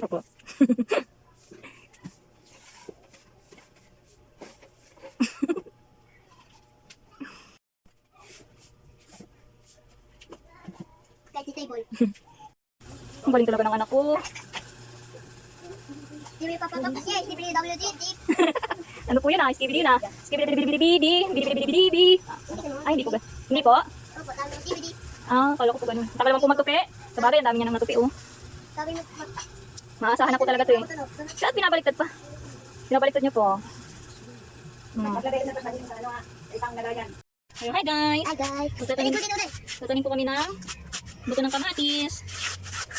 Opo. Ang galing talaga ng anak ko. Ano po yun ah? Skibidi yun ah. Skibidi. Ay, hindi po ba? Hindi po? Ah, kala ko po ganun. Tagal naman po magtupi. Sa bagay, ang dami niya nang natupi oh. Maasahan ako talaga to eh. Kahit pinabaliktad pa. Pinabaliktad niyo po. Ayun, hi guys. Tutanim po kami ng buto ng kamatis.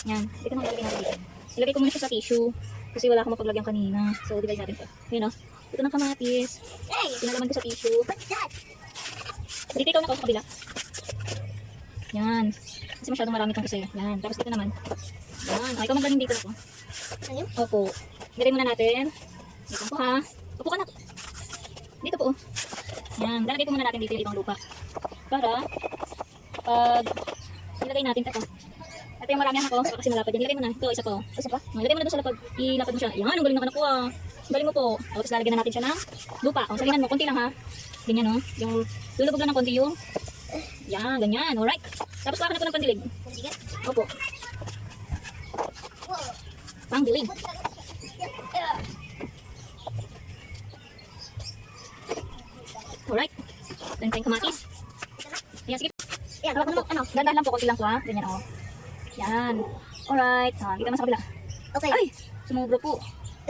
Yan. Dito na ilagay natin dito. Ilagay ko muna siya sa tissue. Kasi wala akong mapaglagyan kanina. So, divide natin ito. Ayun o. Buto ng kamatis. Pinalaman ko sa tissue. Dito ikaw na ko sa kabila. Yan. Kasi masyadong marami itong isa. Yan. Tapos dito naman. Yan. Ikaw magaling dito ako. Opo. Ilagay muna natin. Dito po ha. Upo ka na. Dito po. Yan. Lalagay ko muna natin dito yung ibang lupa. Para pag ilagay natin ito. Ito yung marami ako kasi malapad yan. Ilagay mo na. Ito, isa po. Isa pa? Ilagay mo na doon sa lapad. Ilapad mo siya. Yan, ang galing ng anak ko ah. Galing mo po. O, tapos lalagyan na natin siya ng lupa. O, sabihan mo, konti lang ha. Ganyan o. Yung lulubog lang ng konti yung. Yan, ganyan. Alright. Tapos kuha ka na po ng pandilig. Opo. Pandilig. Alright. Tantay kamatis. Yan, sige. Yan, ano, dandahan lang po, konti lang po ha. Ganyan o. Yan. Alright. Dito naman sa kabila. Okay. Ay, sumubro po.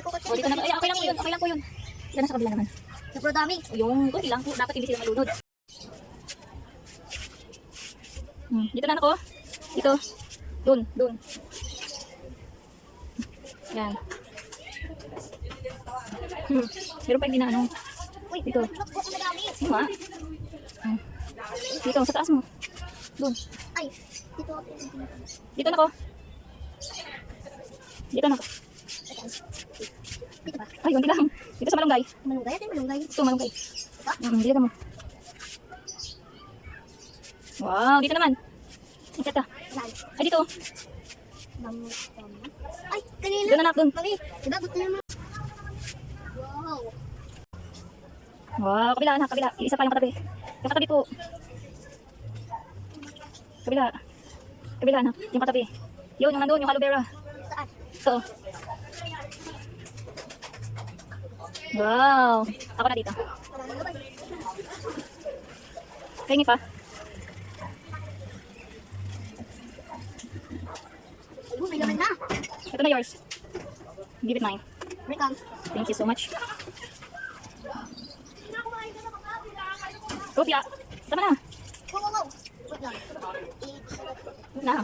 O, dito na. Ay, okay lang po yun. Okay lang po yun. Dito na sa kabila naman. Super dami. Yung konti lang po. Dapat hindi sila malunod. Dito na ako. Dito. Doon. Yan. Meron pa hindi na ano. Dito. Yung ha? Dito, sa taas mo. Doon. Ay, dito. Dito na ako. Dito na ako. Dito ba? Ay, hindi lang. Dito sa malunggay. Malunggay? Ito yung malunggay. Ito, malunggay. Dito mo. Wow, dito naman. Dito ka. Ay, dito. Ay, kanina. Doon na, doon. Mami, dapat na naman. Wow. Wow, kabila, anak, kabila. Isa pa yung katabi. Yung katabi po. Kabila. Kabila, anak. Yung katabi. Yun, yung nandun, yung aloe vera. Saan? Ito. Wow. Ako na dito. Kaingi pa. Ay, may laman na. Ito na yours. Give it mine. Welcome. Thank you so much. Rupia. Tama na. Wow. Wait lang. Na.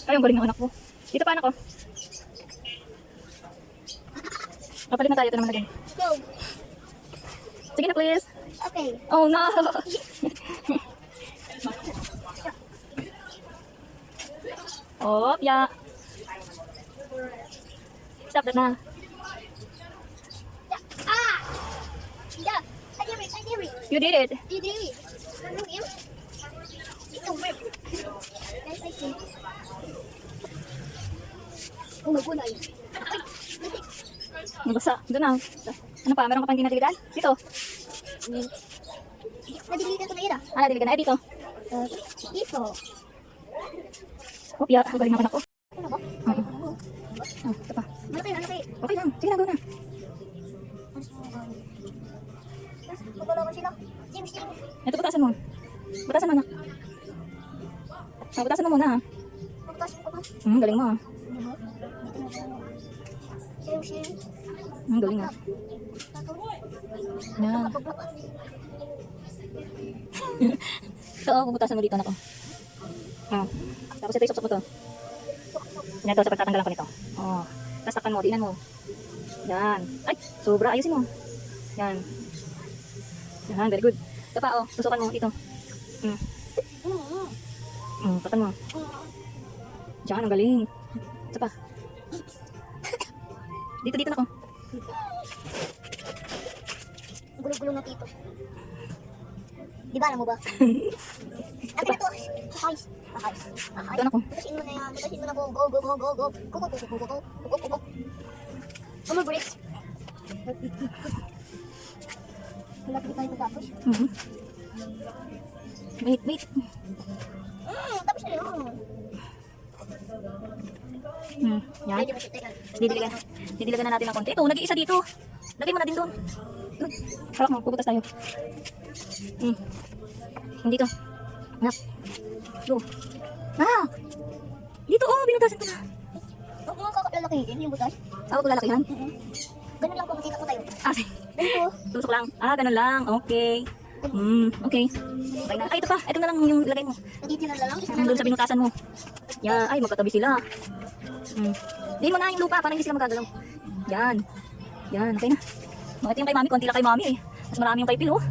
Ay, ang galing ng anak ko. Dito pa anak ko. Kapalit na tayo. Ito naman na din. Go. Sige na please. Okay. Oh no. Oh, yeah. Stop that na. Ah! Yeah. I did it. You did it. You did it. Ano yun? Ito, web. Guys, I see. Oh my God, ay. Basta. Doon na. Ano pa? Meron ka pang hindi nadiligan? Dito. Nadiligan ko na yun ah. Ah, nadiligan na. Dito. Dito. Oh, yeah. Ang galing ng anak ko. Ano ba? Ito pa. Ano kayo? Okay lang. Sige na, go na. Magkalaman sila. James. Ito, butasan mo. Butasan mo, anak. Butasan mo muna, ha. Magtasin ko ba? Galing mo, ha. Share. Galing, ha. Yan. Ito, bubutasan mo dito, anak ko. Tapos ito, isuksak mo to. Yan ito, sa pagtatanggalan ko nito. Tapos takpan mo, diinan mo. Yan. Ay, sobra. Ayusin mo. Yan. Yan, very good. Ito pa, tusukan mo, ito. Takpan mo. Diyan, ang galing. Isa pa. Dito na ko. Ang gulo-gulo na tito. Di ba, alam mo ba? Ang ito, ahayos. Doon ako. Butasin mo na yan. Butasin mo na go. Go. Oh, my bricks. Malapit tayo matapos. Wait. Tapos na yun. Yan. Pwede mo siya, teka. Didiligan na natin ng konti. Ito, nag-iisa dito. Lagay mo na din doon. Hawak mo, puputas tayo. Dito. Anak. Go. Dito, binutasan ko na. Huwag mo kakalakihin yung butas. Ako ko lalakihan. Ganun lang po, makita ko tayo. Sige. Ganito. Tusok lang. Ganun lang. Okay. Okay. Okay na. Ay, ito pa. Ito na lang yung lagay mo. Natitinan na lang. Isa na Doon sa binutasan mo. Yan. Ay, magkatabi sila. Diin mo na yung lupa para hindi sila magagalaw. Yan. Okay na. Ito yung kay mami. Konti lang kay mami eh. Mas marami yung kay Pil, oh.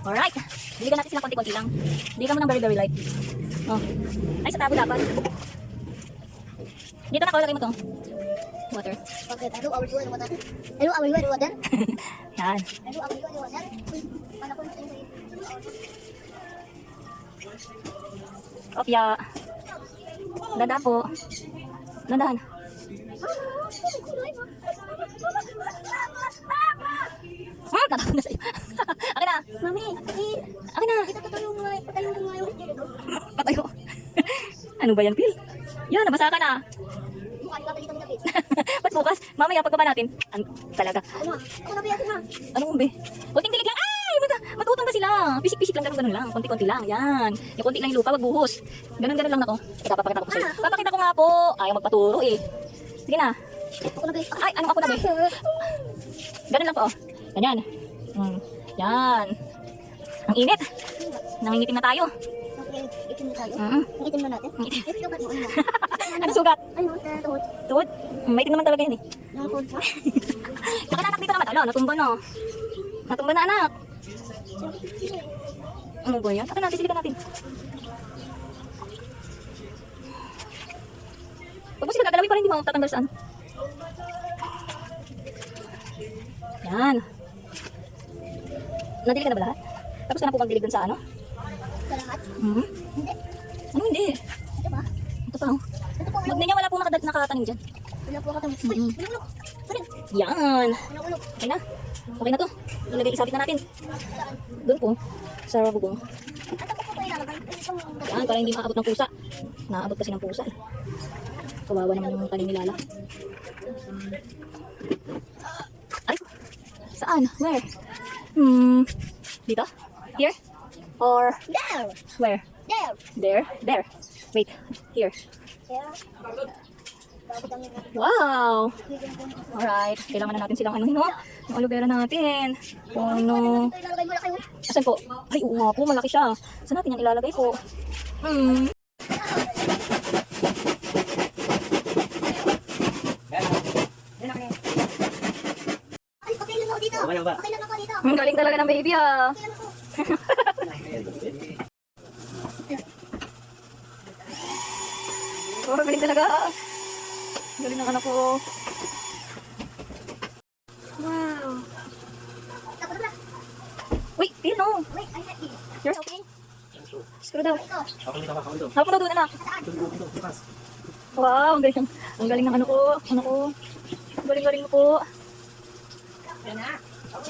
Alright. Diligan natin sila konti-konti lang. Diligan mo ng very, very light. Ay, sa tabo dapat. Dito na, lagay mo to. Water. Okay, hello, our you, water. Hello, our you, water. Yan. Hello, our you, water. Paano ko nito? Kopya. Dahan po. Dahan. Tatapon na sa'yo. Akin na. Mami, Akin na. ito patayo mo nga yung dito. Patayo. Ano ba yan, Pil? Yan, nabasa ka na. Mukha niyo dito ng Ba't bukas? Mamaya pagkaba natin. Talaga. Ako na biyakin na. Anong umbe? Kunting dilig lang. Ay! Matutong ba sila? Pisik-pisik lang, ganun lang. Konti-konti lang. Yan. Yung konti lang yung lupa, wag buhos. Ganun lang ako. Papakita ko sa'yo. Papakita ko nga po. Ayaw magpaturo eh. Sige na. Ako na biyakin. Ay, anong ako na eh? Ganun lang po. Ganyan. Yan. Ang init. Nangingitim na tayo. Okay, itim na tayo. Mm-hmm. Itim na natin. Itim na mo. Ano sugat? Ano, tuhod. Tuwod? Maitim naman talaga yan eh. Nakapod ka. Baka anak dito naman. Ala, natumba na. Natumba na anak. Ano ba yan? Akin natin, silikan natin. Pag mo sila gagalawin, parang hindi mo tatanggal saan. Yan. Nadili ka na ba lahat? Tapos ka na po magdilig dun sa ano? Salamat. Hindi. Ano hindi? Ito ba? Ito pa oh. Ito po. Magna niya wala po nakatanim dyan. Wala po ako tayo. Uy, ulok. Sorry. Yan. Ulok. Okay na. Okay na to. Ilagay, isabit na natin. Doon po. Sa bubong. At ako po ito ilalagay. Yan, para hindi makaabot ng pusa. Nakaabot kasi ng pusa eh. Kawawa naman yung kanin nilala. Ay! Saan? Where? Dito? Here? Or There. where? There. There? There. Wait. Here. There. Bakit ang Wow! Alright. Kailangan na natin silang anuhin, no? Yung aloe vera natin. Puno. ito ilalagay mo na kayo? Asan po? Ay, oo nga po. Malaki siya. Saan natin yan ilalagay po? Ay, okay lang ako dito. Okay lang ba? Okay lang ako dito. Ang galing talaga ng baby, ah. Okay lang ako. Oh, galing talaga. Galing ng anak ko. Wow. Tapos na. Wait, Phil, no. Wait, I like it. You're helping? Screw daw. Ito. Ako dito, ako dito. Hapon daw doon, anak. Bukas. Wow, ang galing. Ang galing ng ano ko. Ano ko. Galing-galing mo po.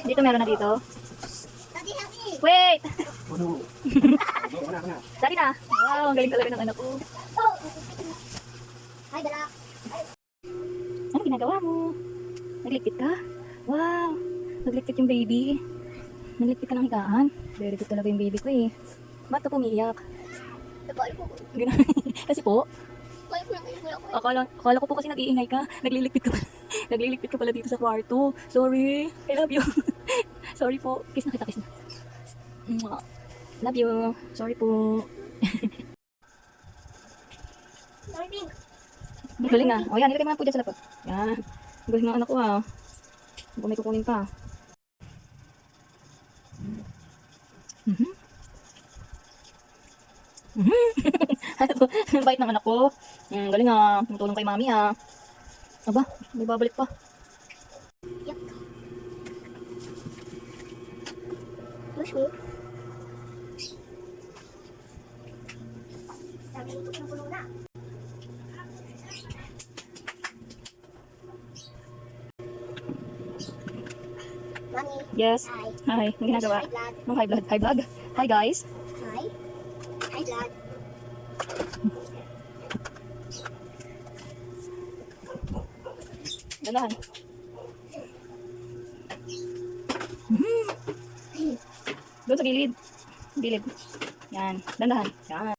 Dito meron na dito. Daddy, happy. Wait! Puno. Ako na. Dali na. Wow, ang galing talaga ng anak ko. Oh. Hi, Bella. Ano ginagawa mo? Nagligpit ka? Wow! Nagligpit yung baby. Nagligpit ka ng higaan. Very good talaga yung baby ko eh. Ba't ka pumiyak? Nagpaano po. Kasi po, Kaya ko lang kayo. Wala ko. akala ko po kasi nag-iingay ka. Nagliligpit ka pala. Nagliligpit ka pala dito sa kwarto. Sorry. I love you. Sorry po. Kiss na kita, kiss na. Mwah. Love you. Sorry po. Sorry, Pink. Ang galing ah. O yan, ilagay mo na po dyan sa lapot. Yan. Ang galing ng anak ko ah. Kung may kukunin pa. Bait ng anak ko. Galing ah. Tumutulong kay mami ah. Aba, may babalik pa. Yuck. Push me. Sabi nito, puno na. Mami. Yes. Hi. Hi. Ang ginagawa? Hi, Vlad. Hi vlog. Hi vlog. Hi guys. Hi. Hi, Vlad. Dandahan. Doon sa gilid. Gilid. Yan. Dandahan. Yan.